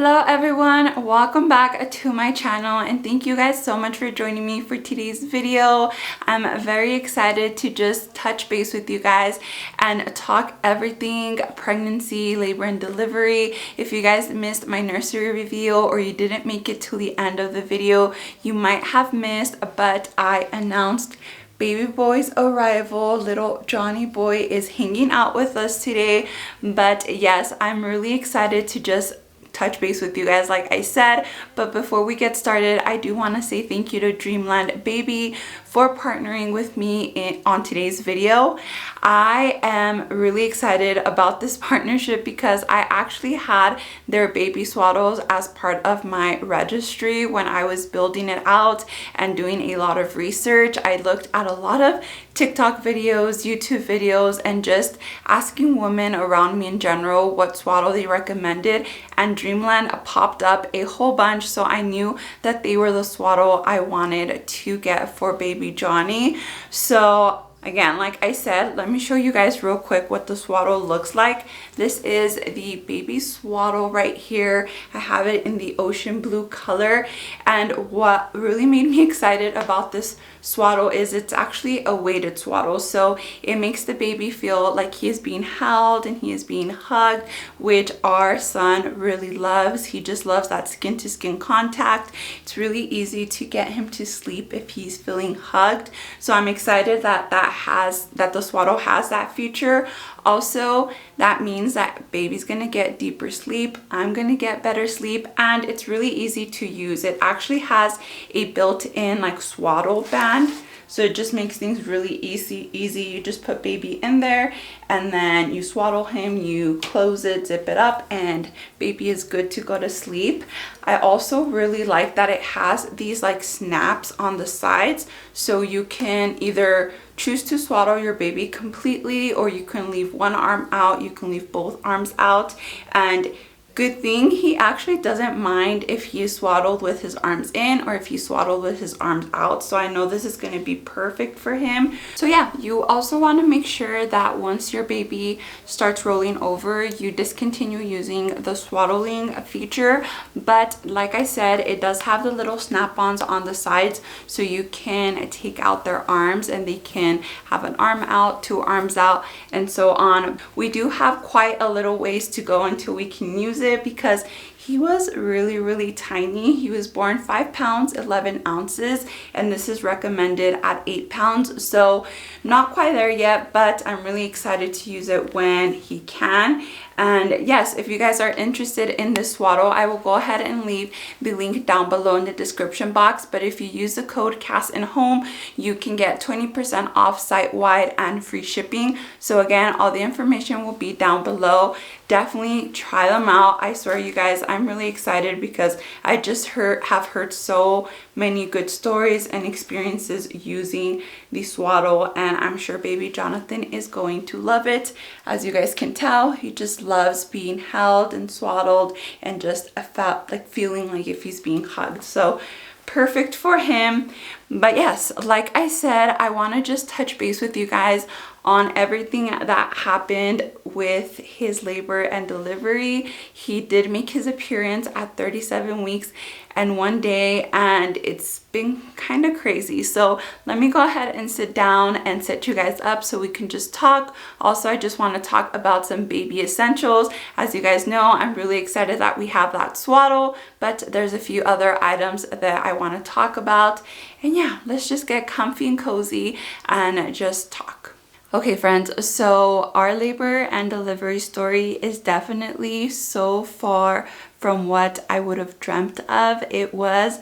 Hello everyone, welcome back to my channel and thank you guys so much for joining me for today's video. I'm very excited to just touch base with you guys and talk everything pregnancy, labor and delivery. If you guys missed my nursery review or you didn't make it to the end of the video, you might have missed, but I announced baby boy's arrival. Little Johnny boy is hanging out with us today. But yes, I'm really excited to just touch base with you guys like I said. But before we get started, I do want to say thank you to Dreamland Baby for partnering with me on today's video. I am really excited about this partnership because I actually had their baby swaddles as part of my registry when I was building it out and doing a lot of research. I looked at a lot of TikTok videos, YouTube videos, and just asking women around me in general what swaddle they recommended, and Dreamland popped up a whole bunch, so I knew that they were the swaddle I wanted to get for baby Johnny. So again, like I said, let me show you guys real quick what the swaddle looks like. This is the baby swaddle right here. I have it in the ocean blue color, and what really made me excited about this swaddle is it's actually a weighted swaddle, so it makes the baby feel like he is being held and he is being hugged, which our son really loves. He just loves that skin to skin contact. It's really easy to get him to sleep if he's feeling hugged, so I'm excited that the swaddle has that feature. Also, that means that baby's gonna get deeper sleep, I'm gonna get better sleep, and it's really easy to use. It actually has a built-in like swaddle band, so it just makes things really easy. You just put baby in there and then you swaddle him, you close it, zip it up, and baby is good to go to sleep. I also really like that it has these like snaps on the sides, so you can either choose to swaddle your baby completely, or you can leave one arm out, you can leave both arms out. And good thing, he actually doesn't mind if he is swaddled with his arms in or if he's swaddled with his arms out, so I know this is going to be perfect for him. So yeah, you also want to make sure that once your baby starts rolling over, you discontinue using the swaddling feature. But like I said, it does have the little snap-ons on the sides, so you can take out their arms and they can have an arm out, two arms out, and so on. We do have quite a little ways to go until we can use it, because he was really tiny. He was born 5 pounds 11 ounces, and this is recommended at 8 pounds, so not quite there yet, but I'm really excited to use it when he can. And yes, if you guys are interested in this swaddle, I will go ahead and leave the link down below in the description box. But if you use the code CASTINHOME, you can get 20% off site-wide and free shipping. So again, all the information will be down below. Definitely try them out. I swear, you guys, I'm really excited because I just have heard so many good stories and experiences using the swaddle, and I'm sure baby Jonathan is going to love it. As you guys can tell, he just loves being held and swaddled and just felt like feeling like if he's being hugged, so perfect for him. But yes, like I said, I want to just touch base with you guys on everything that happened with his labor and delivery. He did make his appearance at 37 weeks and 1 day, and it's been kind of crazy. So let me go ahead and sit down and set you guys up so we can just talk. Also, I just want to talk about some baby essentials. As you guys know, I'm really excited that we have that swaddle, but there's a few other items that I want to talk about. And yeah, let's just get comfy and cozy and just talk. Okay friends, so our labor and delivery story is definitely so far from what I would have dreamt of. It was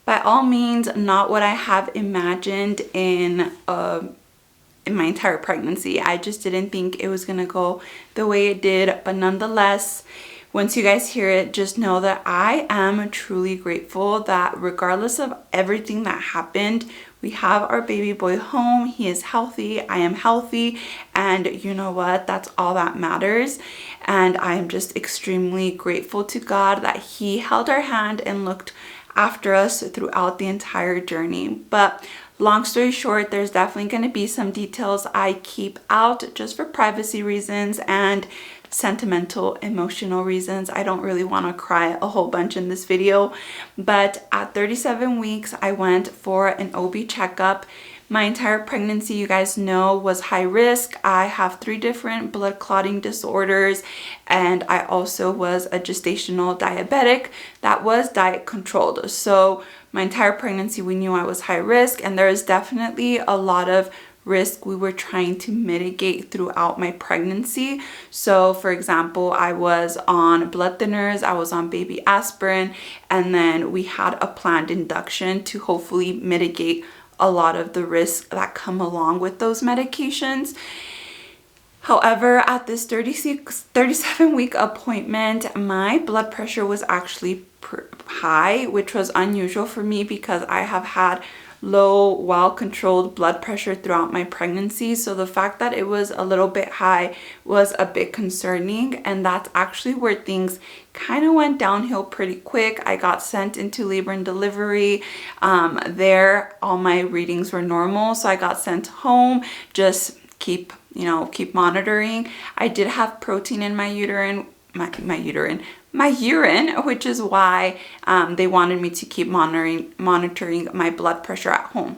by all means not what I have imagined in my entire pregnancy. I just didn't think it was gonna go the way it did, but nonetheless, once you guys hear it, just know that I am truly grateful that regardless of everything that happened, we have our baby boy home. He is healthy, I am healthy, and you know what? That's all that matters. And I am just extremely grateful to God that He held our hand and looked after us throughout the entire journey. But long story short, there's definitely going to be some details I keep out just for privacy reasons, and sentimental, emotional reasons. I don't really want to cry a whole bunch in this video, but at 37 weeks, I went for an OB checkup. My entire pregnancy, you guys know, was high risk. I have 3 different blood clotting disorders, and I also was a gestational diabetic that was diet controlled. So my entire pregnancy, we knew I was high risk, and there is definitely a lot of risk we were trying to mitigate throughout my pregnancy. So for example, I was on blood thinners, I was on baby aspirin, and then we had a planned induction to hopefully mitigate a lot of the risks that come along with those medications. However, at this 37-week appointment, my blood pressure was actually high, which was unusual for me because I have had low, well-controlled blood pressure throughout my pregnancy. So the fact that it was a little bit high was a bit concerning, and that's actually where things kind of went downhill pretty quick. I got sent into labor and delivery. There, all my readings were normal, so I got sent home. Just keep monitoring. I did have protein in my urine, which is why they wanted me to keep monitoring my blood pressure at home,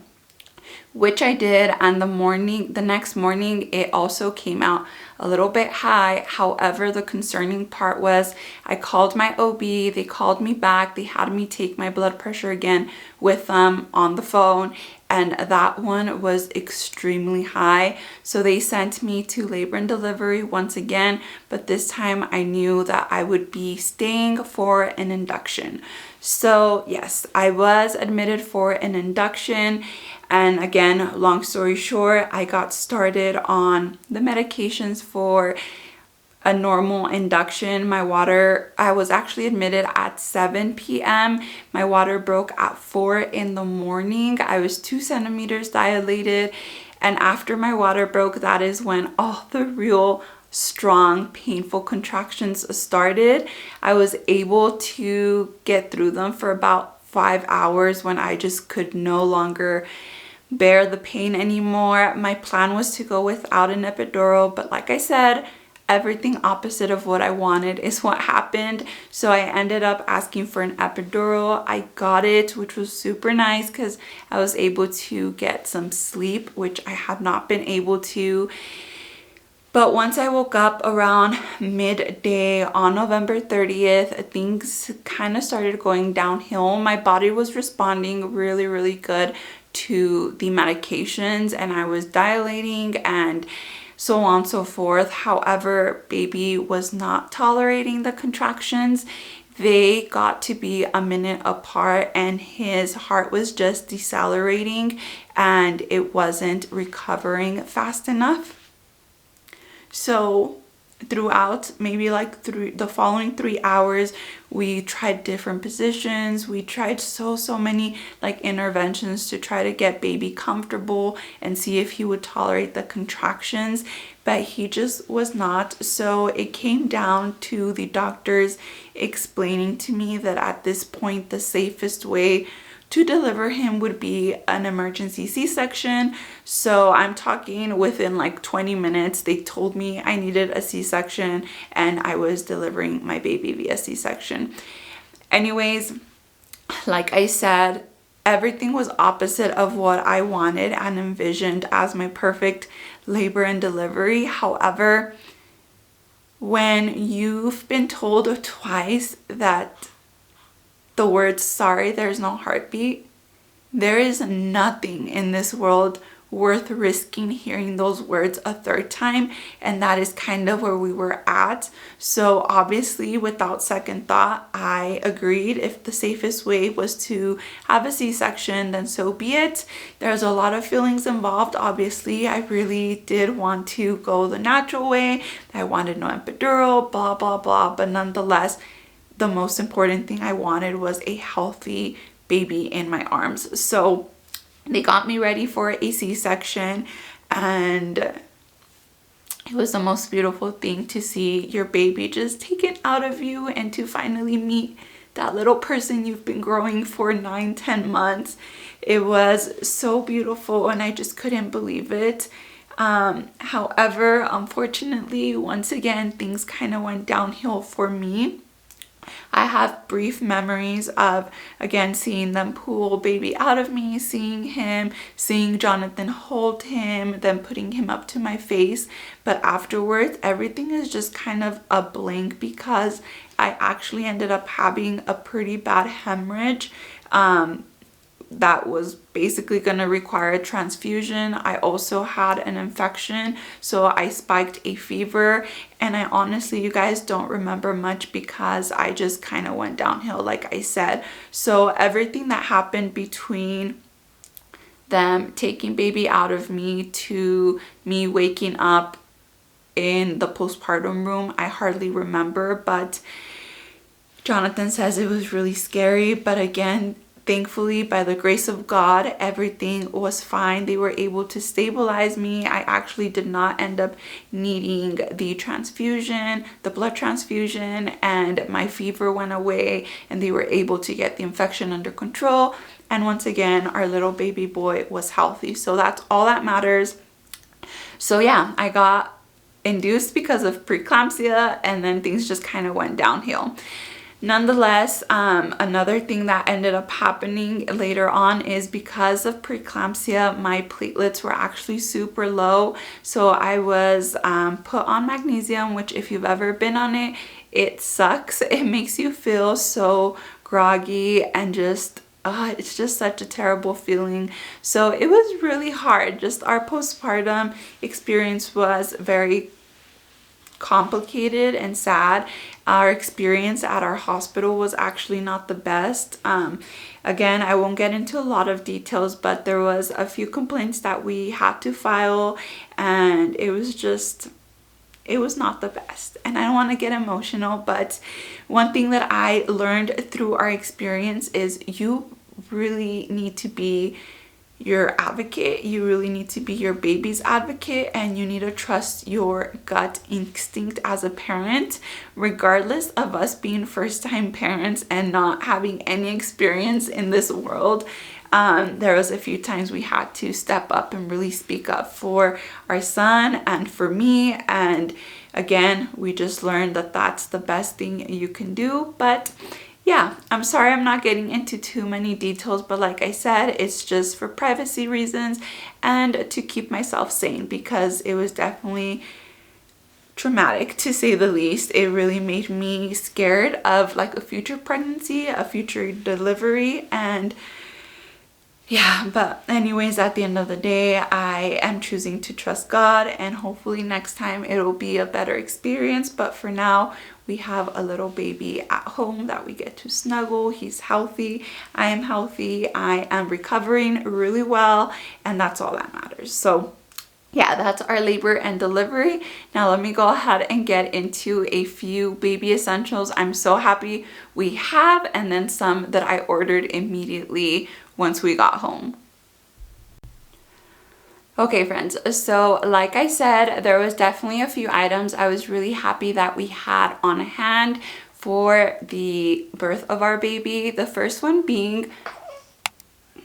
which I did. And the next morning, it also came out a little bit high. However, the concerning part was I called my OB, they called me back, they had me take my blood pressure again with them on the phone, and that one was extremely high. So they sent me to labor and delivery once again, but this time I knew that I would be staying for an induction. So yes, I was admitted for an induction. And again, long story short, I got started on the medications for a normal induction. I was actually admitted at 7 p.m. My water broke at 4 in the morning. I was 2 centimeters dilated. And after my water broke, that is when all the real strong, painful contractions started. I was able to get through them for about 5 hours when I just could no longer bear the pain anymore. My plan was to go without an epidural, but like I said, everything opposite of what I wanted is what happened. So I ended up asking for an epidural. I got it, which was super nice because I was able to get some sleep, which I had not been able to. But once I woke up around midday on November 30th, things kind of started going downhill. My body was responding really, really good to the medications, and I was dilating and so on and so forth. However, baby was not tolerating the contractions. They got to be a minute apart, and his heart was just decelerating and it wasn't recovering fast enough. So throughout maybe like the following 3 hours, we tried different positions. We tried so many like interventions to try to get baby comfortable and see if he would tolerate the contractions, but he just was not. So it came down to the doctors explaining to me that at this point the safest way to deliver him would be an emergency C-section. So I'm talking within like 20 minutes, they told me I needed a C-section, and I was delivering my baby via C-section. Anyways, like I said, everything was opposite of what I wanted and envisioned as my perfect labor and delivery. However, when you've been told twice that the words "sorry, there's no heartbeat," there is nothing in this world worth risking hearing those words a third time, and that is kind of where we were at. So obviously, without second thought, I agreed. If the safest way was to have a C-section, then so be it. There's a lot of feelings involved. Obviously, I really did want to go the natural way. I wanted no epidural, blah blah blah, but nonetheless, the most important thing I wanted was a healthy baby in my arms. So they got me ready for a C-section, and it was the most beautiful thing to see your baby just taken out of you and to finally meet that little person you've been growing for 9-10 months. It was so beautiful, and I just couldn't believe it. However, unfortunately, once again, things kind of went downhill for me. I have brief memories of, again, seeing them pull baby out of me, seeing Jonathan hold him, then putting him up to my face. But afterwards, everything is just kind of a blank because I actually ended up having a pretty bad hemorrhage. That was basically going to require a transfusion. I also had an infection, so I spiked a fever, and I honestly, you guys, don't remember much because I just kind of went downhill, like I said. So everything that happened between them taking baby out of me to me waking up in the postpartum room, I hardly remember, but Jonathan says it was really scary. But again, thankfully, by the grace of God, everything was fine. They were able to stabilize me. I actually did not end up needing the transfusion, the blood transfusion, and my fever went away, and they were able to get the infection under control. And once again, our little baby boy was healthy. So that's all that matters. So yeah, I got induced because of preeclampsia, and then things just kind of went downhill. Nonetheless, another thing that ended up happening later on is because of preeclampsia, my platelets were actually super low. So I was put on magnesium, which if you've ever been on it, it sucks. It makes you feel so groggy and just it's just such a terrible feeling. So it was really hard. Just our postpartum experience was very complicated and sad. Our experience at our hospital was actually not the best. Again, I won't get into a lot of details, but there was a few complaints that we had to file, and it was not the best. And I don't want to get emotional, but one thing that I learned through our experience is you really need to be your advocate. You really need to be your baby's advocate, and you need to trust your gut instinct as a parent, regardless of us being first-time parents and not having any experience in this world. There was a few times we had to step up and really speak up for our son and for me, and again, we just learned that that's the best thing you can do. But yeah, I'm sorry I'm not getting into too many details, but like I said, it's just for privacy reasons and to keep myself sane, because it was definitely traumatic, to say the least. It really made me scared of like a future pregnancy, a future delivery, and yeah, but anyways, at the end of the day, I am choosing to trust God, and hopefully next time it'll be a better experience. But for now, we have a little baby at home that we get to snuggle. He's healthy. I am healthy. I am recovering really well, and that's all that matters. So yeah, that's our labor and delivery. Now let me go ahead and get into a few baby essentials I'm so happy we have, and then some that I ordered immediately once we got home. Okay friends, so like I said, there was definitely a few items I was really happy that we had on hand for the birth of our baby. The first one being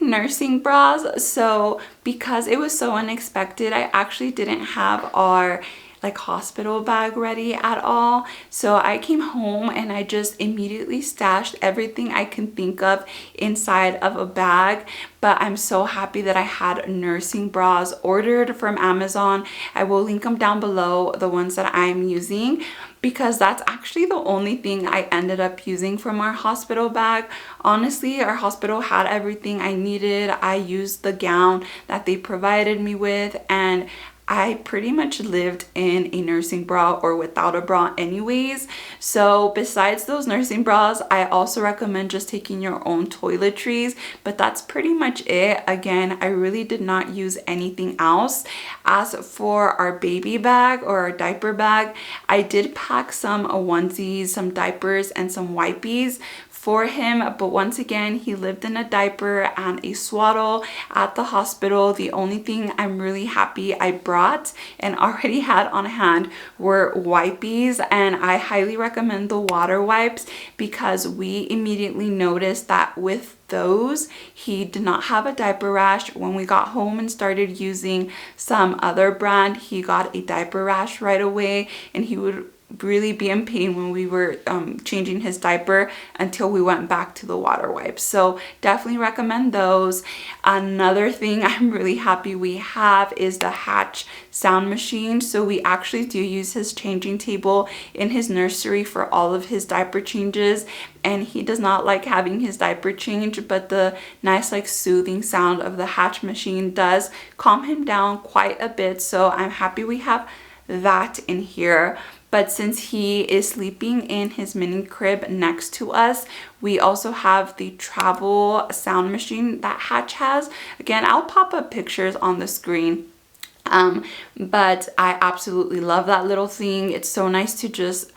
nursing bras. So because it was so unexpected, I actually didn't have our like hospital bag ready at all. So I came home and I just immediately stashed everything I can think of inside of a bag. But I'm so happy that I had nursing bras ordered from Amazon. I will link them down below, the ones that I'm using, because that's actually the only thing I ended up using from our hospital bag. Honestly, our hospital had everything I needed. I used the gown that they provided me with, and I pretty much lived in a nursing bra or without a bra anyways. So besides those nursing bras, I also recommend just taking your own toiletries, but that's pretty much it. Again, I really did not use anything else. As for our baby bag or our diaper bag, I did pack some onesies, some diapers, and some wipies for him. But once again, he lived in a diaper and a swaddle at the hospital. The only thing I'm really happy I brought and already had on hand were wipies, and I highly recommend the water wipes because we immediately noticed that with those he did not have a diaper rash. When we got home and started using some other brand, he got a diaper rash right away, and he would really be in pain when we were changing his diaper until we went back to the water wipes. So definitely recommend those. Another thing I'm really happy we have is the Hatch sound machine. So we actually do use his changing table in his nursery for all of his diaper changes, and he does not like having his diaper changed, but the nice like soothing sound of the Hatch machine does calm him down quite a bit. So I'm happy we have that in here. But since he is sleeping in his mini crib next to us, we also have the travel sound machine that Hatch has. Again, I'll pop up pictures on the screen. But I absolutely love that little thing. It's so nice to just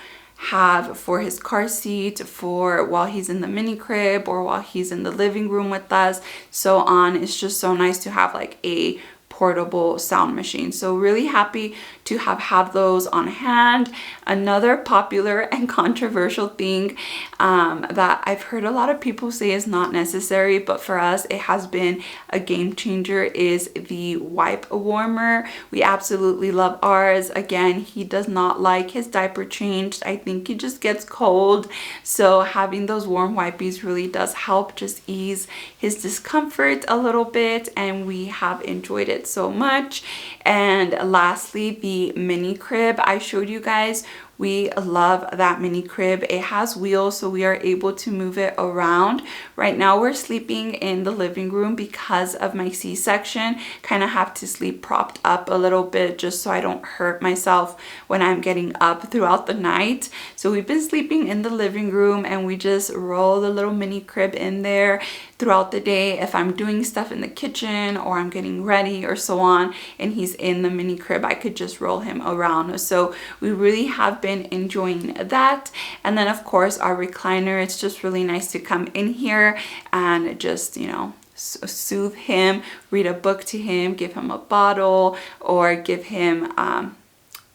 have for his car seat, for while he's in the mini crib or while he's in the living room with us, so on. It's just so nice to have like a portable sound machine. So really happy to have those on hand. Another popular and controversial thing that I've heard a lot of people say is not necessary, but for us it has been a game changer, is the wipe warmer. We absolutely love ours. Again, he does not like his diaper changed. I think he just gets cold, so having those warm wipies really does help just ease his discomfort a little bit, and we have enjoyed it so much. And lastly, the mini crib I showed you guys. We love that mini crib. It has wheels, so we are able to move it around. Right now we're sleeping in the living room because of my C-section. Kind of have to sleep propped up a little bit just so I don't hurt myself when I'm getting up throughout the night. So we've been sleeping in the living room, and we just roll the little mini crib in there throughout the day. If I'm doing stuff in the kitchen or I'm getting ready or so on, and he's in the mini crib, I could just roll him around. So we really have been enjoying that. And then of course our recliner, it's just really nice to come in here and just, you know, soothe him, read a book to him, give him a bottle, or give him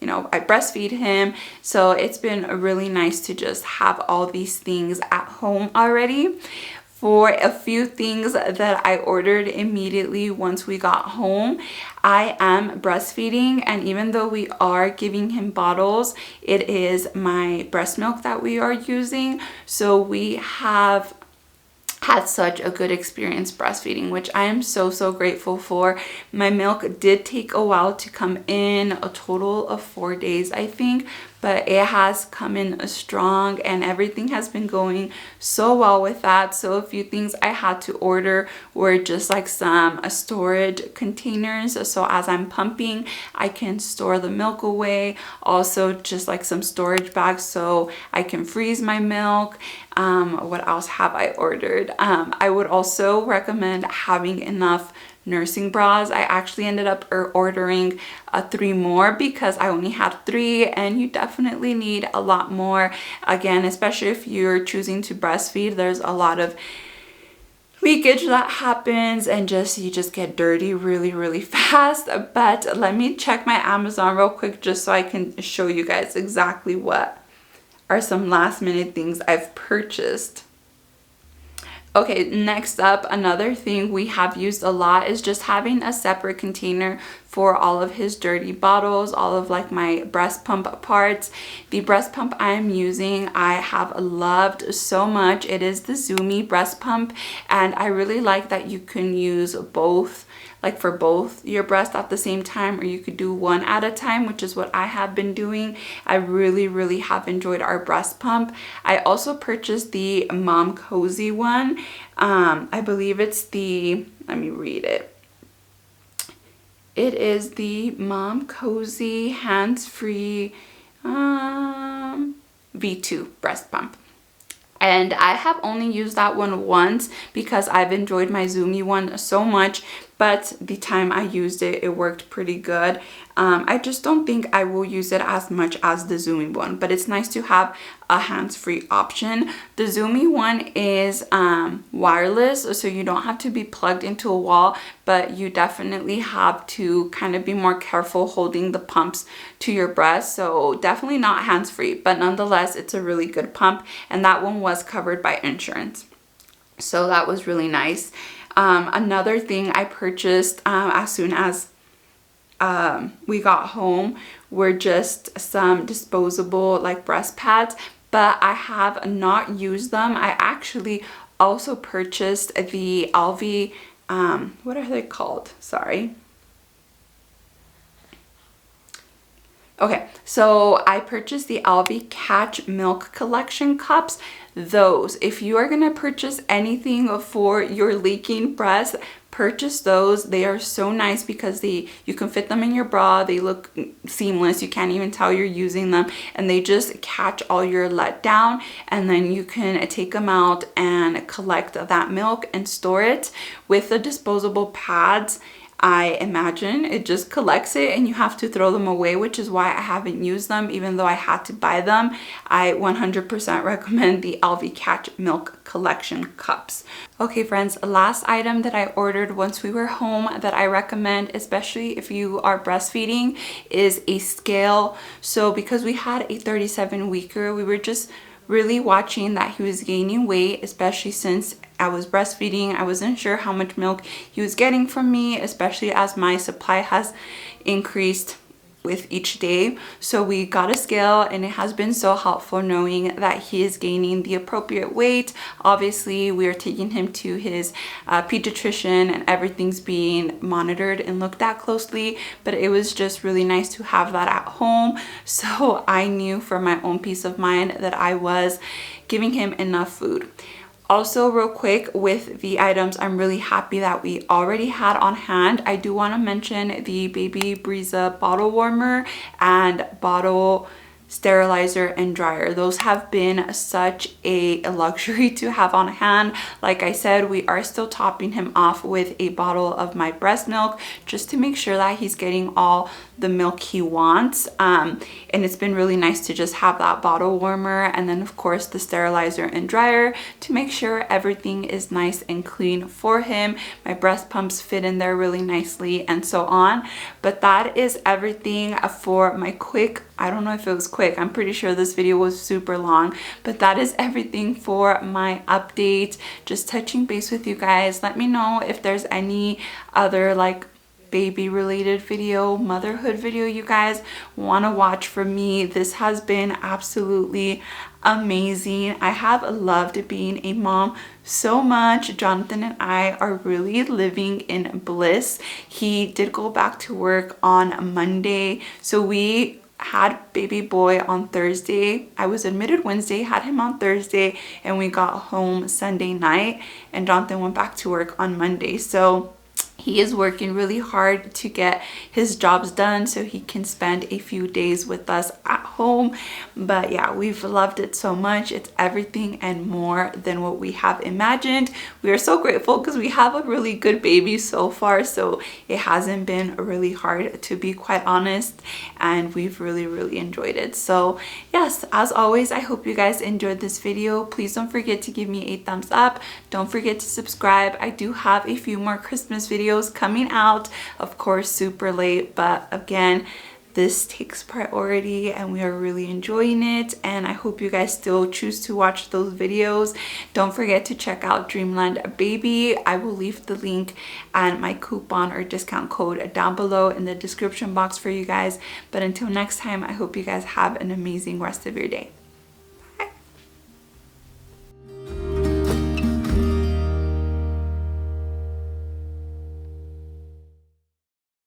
you know, I breastfeed him. So it's been really nice to just have all these things at home already. For a few things that I ordered immediately once we got home, I am breastfeeding, and even though we are giving him bottles, it is my breast milk that we are using. So we have had such a good experience breastfeeding, which I am so grateful for. My milk did take a while to come in, a total of 4 days I think, but it has come in strong, and everything has been going so well with that. So a few things I had to order were just like some storage containers, so as I'm pumping I can store the milk away. Also just like some storage bags so I can freeze my milk. What else have I ordered? I would also recommend having enough nursing bras. I actually ended up ordering 3 more because I only had 3, and you definitely need a lot more. Again, especially if you're choosing to breastfeed, there's a lot of leakage that happens, and you just get dirty really fast. But let me check my Amazon real quick just so I can show you guys exactly what are some last minute things I've purchased. Okay, next up, another thing we have used a lot is just having a separate container for all of his dirty bottles, all of like my breast pump parts. The breast pump I'm using, I have loved so much. It is the Zoomy breast pump, and I really like that you can use both, like for both your breasts at the same time, or you could do one at a time, which is what I have been doing. I really have enjoyed our breast pump. I also purchased the Mom Cozy one. I believe it's the, let me read it. It is the Mom Cozy hands-free V2 breast pump. And I have only used that one once because I've enjoyed my Zoomy one so much. but the time I used it, it worked pretty good. I just don't think I will use it as much as the Zoomy one, but it's nice to have a hands-free option. The Zoomy one is wireless, so you don't have to be plugged into a wall, but you definitely have to kind of be more careful holding the pumps to your breast. So definitely not hands-free, but nonetheless, it's a really good pump, and that one was covered by insurance. So that was really nice. Another thing I purchased as soon as we got home were just some disposable like breast pads, but I have not used them. I actually also purchased the Alvi, what are they called? Sorry. Okay, so I purchased the Alvi Catch Milk Collection cups. Those, if you are gonna purchase anything for your leaking breast, purchase those. They are so nice because you can fit them in your bra. They look seamless. You can't even tell you're using them, and they just catch all your letdown, and then you can take them out and collect that milk and store it. With the disposable pads, I imagine it just collects it and you have to throw them away, which is why I haven't used them even though I had to buy them. I 100% recommend the Alvi Catch Milk Collection cups. Okay friends, last item that I ordered once we were home that I recommend, especially if you are breastfeeding, is a scale. So because we had a 37-weeker, we were just really watching that he was gaining weight, especially since I was breastfeeding. I wasn't sure how much milk he was getting from me, especially as my supply has increased with each day. So we got a scale, and it has been so helpful knowing that he is gaining the appropriate weight. Obviously we are taking him to his pediatrician, and everything's being monitored and looked at closely, but it was just really nice to have that at home, so I knew for my own peace of mind that I was giving him enough food. Also, real quick, with the items I'm really happy that we already had on hand, I do want to mention the Baby Breeza bottle warmer and bottle sterilizer and dryer. Those have been such a luxury to have on hand. Like I said, we are still topping him off with a bottle of my breast milk just to make sure that he's getting all the milk he wants, and it's been really nice to just have that bottle warmer, and then of course the sterilizer and dryer to make sure everything is nice and clean for him. My breast pumps fit in there really nicely and so on. But that is everything for my quick, I don't know if it was quick, I'm pretty sure this video was super long, but that is everything for my update. Just touching base with you guys. Let me know if there's any other like baby related video, motherhood video you guys want to watch from me. This has been absolutely amazing. I have loved being a mom so much. Jonathan and I are really living in bliss. He did go back to work on Monday, so we had baby boy on Thursday. I was admitted Wednesday, had him on Thursday, and we got home Sunday night, and Jonathan went back to work on Monday. So he is working really hard to get his jobs done so he can spend a few days with us at home. But yeah, we've loved it so much. It's everything and more than what we have imagined. We are so grateful because we have a really good baby so far, so it hasn't been really hard, to be quite honest, and we've really enjoyed it. So yes, as always, I hope you guys enjoyed this video. Please don't forget to give me a thumbs up. Don't forget to subscribe. I do have a few more Christmas videos coming out, of course super late, but again, this takes priority and we are really enjoying it, and I hope you guys still choose to watch those videos. Don't forget to check out Dreamland Baby. I will leave the link and my coupon or discount code down below in the description box for you guys. But until next time, I hope you guys have an amazing rest of your day.